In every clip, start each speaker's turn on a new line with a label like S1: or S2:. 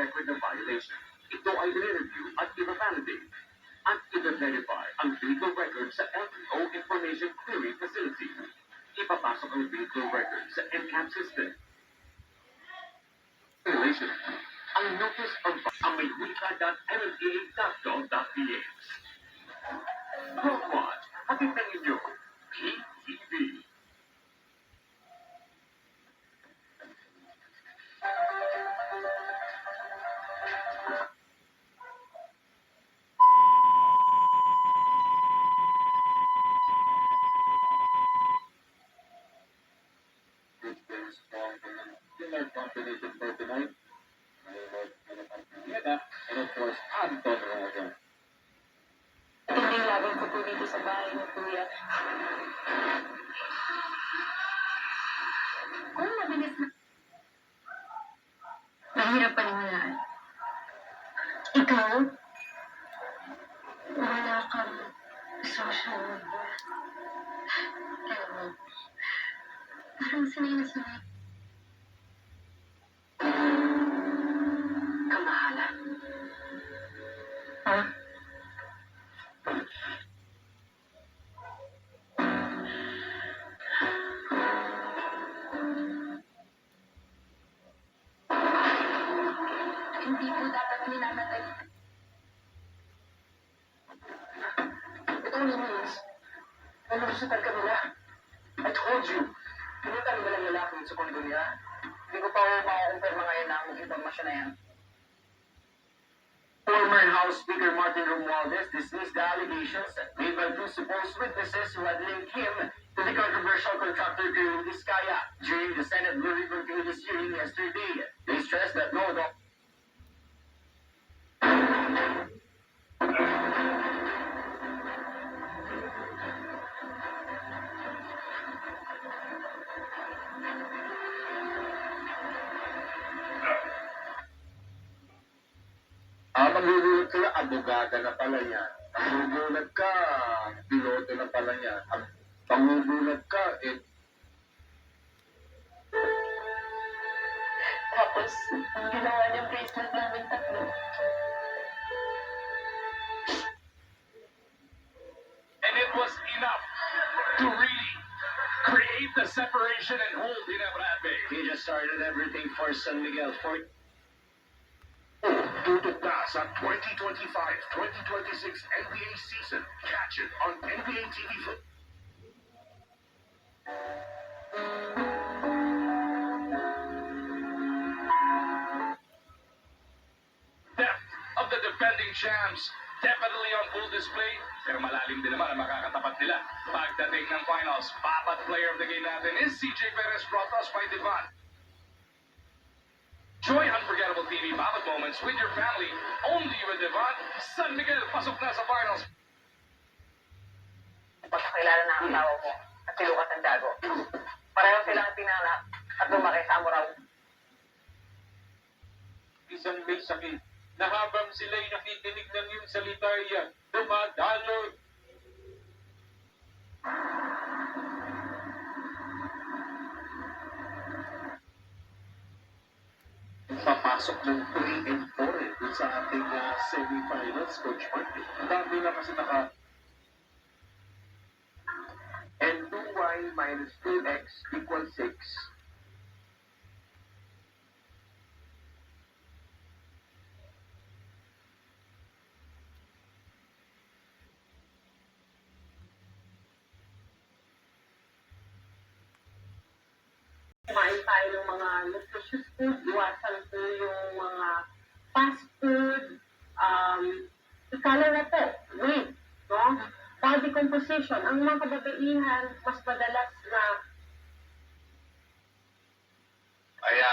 S1: record ng violation. Ito ay i-review at i-validate at i-verify ang vehicle record sa LTO Information Clearing Facility. Ipapasok ang vehicle record sa NCAP system. Violation. Ang notice of ang may wika.mda.gov.ph. Roadwatch, hatid ng inyo, PTV. Combination for tonight. And of course, Anton Raga.
S2: Hindi laging ko po dito sa bahay ni Kuya. Kung mabilis na... Mahirap paniwalaan. Ikaw, wala kang social media. Parang sanay na sanay. Kamahalan. Ha? Hindi po dapat ninamatay.
S3: It only means na nalusutan ka nila. I told you, pinunta nila lang lalaki sa kondo niya. Hindi ko pa makakumpirma ngayon na ang impormasyon na yan.
S1: Former House Speaker Martin Romualdez dismissed the allegations made by two supposed witnesses who had linked him to the controversial contractor Gary Vizcaya during the Senate Blue Ribbon Committee's hearing yesterday. They stressed that no magugulat ka, abogada na pala niya. Magugulat ka, piloto na pala niya. Magugulat ka,
S2: Tapos, ang ginawa niyang bracelet namin tatlo.
S4: And it was enough to really create the separation and hold in Abrabe.
S1: he just started everything for San Miguel.
S4: Tutok na sa 2025-2026 NBA season. Catch it on NBA TV. Depth of the defending champs definitely on full display. Pero malalim din naman ang makakatapat nila. Pagdating ng finals, papat player of the game natin is CJ Perez, brought to us by Divan. Joy unforgettable TV Babat moments with your family. Only with Divan. San Miguel, pasok na sa finals.
S3: Pagkakilala na ang tao mo at si Lucas ang Dago. Pareho silang pinanak at lumaki sa Amuraw.
S5: Isang may sakit na habang sila'y nakikinig ng iyong salita iyan, dumadaloy.
S1: Papasok ng 3 and 4 dun sa ating semifinals, Coach Martin. Ang dami na kasi
S3: And 2y minus 2x equals 6.
S2: Kumain tayo ng mga nutritious food, iwasan po yung mga fast food, ikala na po, weight, no? Body composition. Ang mga kababaihan, mas madalas na
S4: Kaya,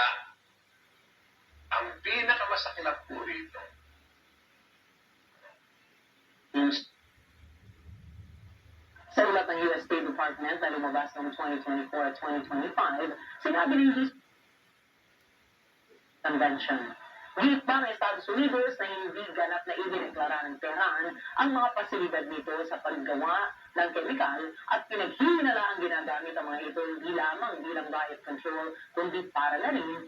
S4: ang pinakamasakilap po rito, yung
S3: Sa ulat ng US State Department na lumabas noong 2024 at 2025, sinabi ng US Convention, git pa ng Estados Unidos na hindi ganap na idineklara ng Tehran ang mga pasilidad nito sa paggawa ng kemikal at pinaghihinala ang ginagamit ang mga ito hindi lamang bilang diet control, kundi para na rin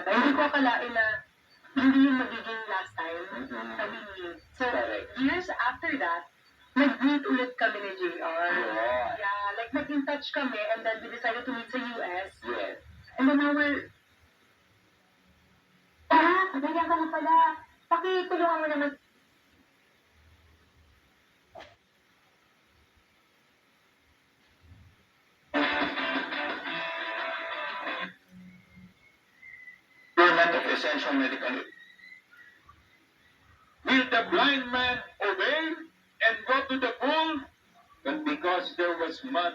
S3: talaga. Hindi ko akalain na hindi yung magiging last time
S1: Mhm.
S3: kami ni. So,
S1: Correct.
S3: years after that, nag-meet ulit kami ni JR.
S1: Yun.
S3: Yeah, like nag-in touch kami and then we decided to meet sa US.
S1: Yes.
S3: And then now we're... Tara, ganyan ka na pala. Pakitulungan mo naman.
S1: Procurement of essential medical.
S5: Will the blind man obey and go to the pool? But because there was mud